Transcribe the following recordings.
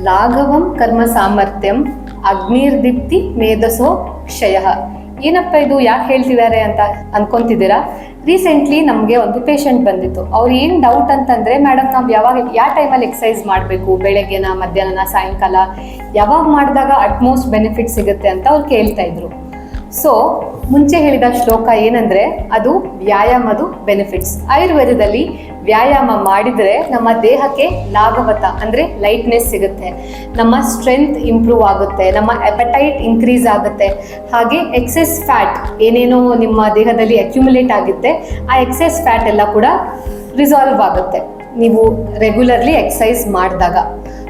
ಲಾಘವಂ ಕರ್ಮ ಸಾಮರ್ಥ್ಯಂ ಅಗ್ನಿರ್ದೀಪ್ತಿ ಮೇಧಸೋ ಕ್ಷಯ. ಏನಪ್ಪ ಇದು, ಯಾಕೆ ಹೇಳ್ತಿದ್ದಾರೆ ಅಂತ ಅನ್ಕೊಂತಿದ್ದೀರಾ? ರೀಸೆಂಟ್ಲಿ ನಮಗೆ ಒಂದು ಪೇಷಂಟ್ ಬಂದಿತ್ತು. ಅವ್ರು ಏನು ಡೌಟ್ ಅಂತಂದರೆ, ಮೇಡಮ್ ನಾವು ಯಾವ ಟೈಮಲ್ಲಿ ಎಕ್ಸಸೈಸ್ ಮಾಡಬೇಕು, ಬೆಳಗ್ಗೆನ, ಮಧ್ಯಾಹ್ನ, ಸಾಯಂಕಾಲ, ಯಾವಾಗ ಮಾಡಿದಾಗ ಅಟ್ಮೋಸ್ಟ್ ಬೆನಿಫಿಟ್ ಸಿಗುತ್ತೆ ಅಂತ ಅವ್ರು ಕೇಳ್ತಾ ಇದ್ರು. ಸೊ ಮುಂಚೆ ಹೇಳಿದ ಶ್ಲೋಕ ಏನಂದರೆ ಅದು ವ್ಯಾಯಾಮದು ಬೆನಿಫಿಟ್ಸ್. ಆಯುರ್ವೇದದಲ್ಲಿ ವ್ಯಾಯಾಮ ಮಾಡಿದರೆ ನಮ್ಮ ದೇಹಕ್ಕೆ ಲಾಘವತ ಅಂದರೆ ಲೈಟ್ನೆಸ್ ಸಿಗುತ್ತೆ, ನಮ್ಮ ಸ್ಟ್ರೆಂತ್ ಇಂಪ್ರೂವ್ ಆಗುತ್ತೆ, ನಮ್ಮ ಅಪಟೈಟ್ ಇನ್ಕ್ರೀಸ್ ಆಗುತ್ತೆ. ಹಾಗೆ ಎಕ್ಸೆಸ್ ಫ್ಯಾಟ್ ಏನೇನೋ ನಿಮ್ಮ ದೇಹದಲ್ಲಿ ಅಕ್ಯುಮುಲೇಟ್ ಆಗುತ್ತೆ, ಆ ಎಕ್ಸೆಸ್ ಫ್ಯಾಟ್ ಎಲ್ಲ ಕೂಡ ರಿಸಾಲ್ವ್ ಆಗುತ್ತೆ ನೀವು ರೆಗ್ಯುಲರ್ಲಿ ಎಕ್ಸಸೈಸ್ ಮಾಡಿದಾಗ.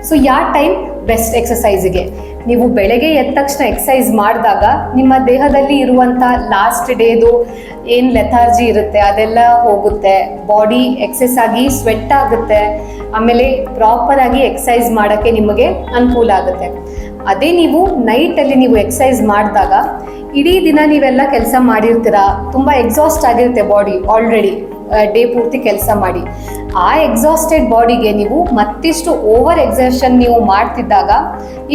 ಸೊ ಯಾವ ಟೈಮ್ ಬೆಸ್ಟ್ ಎಕ್ಸಸೈಸಿಗೆ? ನೀವು ಬೆಳಗ್ಗೆ ಎದ್ದ ತಕ್ಷಣ ಎಕ್ಸಸೈಸ್ ಮಾಡಿದಾಗ ನಿಮ್ಮ ದೇಹದಲ್ಲಿ ಇರುವಂಥ ಲಾಸ್ಟ್ ಡೇದು ಏನು ಲೆಥಾರ್ಜಿ ಇರುತ್ತೆ ಅದೆಲ್ಲ ಹೋಗುತ್ತೆ, ಬಾಡಿ ಎಕ್ಸೆಸ್ ಆಗಿ ಸ್ವೆಟ್ ಆಗುತ್ತೆ, ಆಮೇಲೆ ಪ್ರಾಪರಾಗಿ ಎಕ್ಸಸೈಸ್ ಮಾಡೋಕ್ಕೆ ನಿಮಗೆ ಅನುಕೂಲ ಆಗುತ್ತೆ. ಅದೇ ನೀವು ನೈಟಲ್ಲಿ ನೀವು ಎಕ್ಸಸೈಸ್ ಮಾಡಿದಾಗ ಇಡೀ ದಿನ ನೀವೆಲ್ಲ ಕೆಲಸ ಮಾಡಿರ್ತೀರಾ, ತುಂಬ ಎಕ್ಸಾಸ್ಟ್ ಆಗಿರುತ್ತೆ ಬಾಡಿ ಆಲ್ರೆಡಿ ಡೇ ಪೂರ್ತಿ ಕೆಲಸ ಮಾಡಿ. ಆ ಎಕ್ಸಾಸ್ಟೆಡ್ ಬಾಡಿಗೆ ನೀವು ಮತ್ತಿಷ್ಟು ಓವರ್ ಎಕ್ಸರ್ಷನ್ ನೀವು ಮಾಡ್ತಿದ್ದಾಗ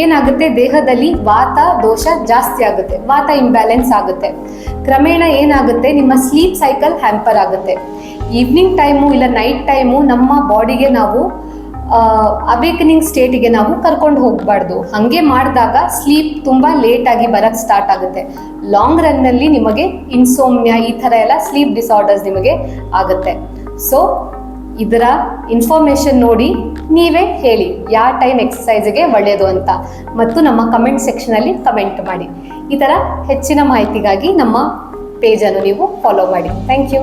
ಏನಾಗುತ್ತೆ, ದೇಹದಲ್ಲಿ ವಾತ ದೋಷ ಜಾಸ್ತಿ ಆಗುತ್ತೆ, ವಾತ ಇಂಬ್ಯಾಲೆನ್ಸ್ ಆಗುತ್ತೆ. ಕ್ರಮೇಣ ಏನಾಗುತ್ತೆ, ನಿಮ್ಮ ಸ್ಲೀಪ್ ಸೈಕಲ್ ಹ್ಯಾಂಪರ್ ಆಗುತ್ತೆ. ಈವ್ನಿಂಗ್ ಟೈಮು ಇಲ್ಲ ನೈಟ್ ಟೈಮು ನಮ್ಮ ಬಾಡಿಗೆ ನಾವು ಅವೇಕನಿಂಗ್ ಸ್ಟೇಟಿಗೆ ನಾವು ಕರ್ಕೊಂಡು ಹೋಗಬಾರ್ದು. ಹಾಗೆ ಮಾಡಿದಾಗ ಸ್ಲೀಪ್ ತುಂಬ ಲೇಟಾಗಿ ಬರೋಕ್ಕೆ ಸ್ಟಾರ್ಟ್ ಆಗುತ್ತೆ. ಲಾಂಗ್ ರನ್ನಲ್ಲಿ ನಿಮಗೆ ಇನ್ಸೋಮ್ನಿಯಾ ಈ ಥರ ಎಲ್ಲ ಸ್ಲೀಪ್ ಡಿಸಾರ್ಡರ್ಸ್ ನಿಮಗೆ ಆಗುತ್ತೆ. ಸೊ ಇದರ ಇನ್ಫಾರ್ಮೇಷನ್ ನೋಡಿ ನೀವೇ ಹೇಳಿ ಯಾವ ಟೈಮ್ ಎಕ್ಸಸೈಸ್ಗೆ ಒಳ್ಳೆಯದು ಅಂತ, ಮತ್ತು ನಮ್ಮ ಕಮೆಂಟ್ ಸೆಕ್ಷನಲ್ಲಿ ಕಮೆಂಟ್ ಮಾಡಿ. ಈ ಥರ ಹೆಚ್ಚಿನ ಮಾಹಿತಿಗಾಗಿ ನಮ್ಮ ಪೇಜನ್ನು ನೀವು ಫಾಲೋ ಮಾಡಿ. Thank you.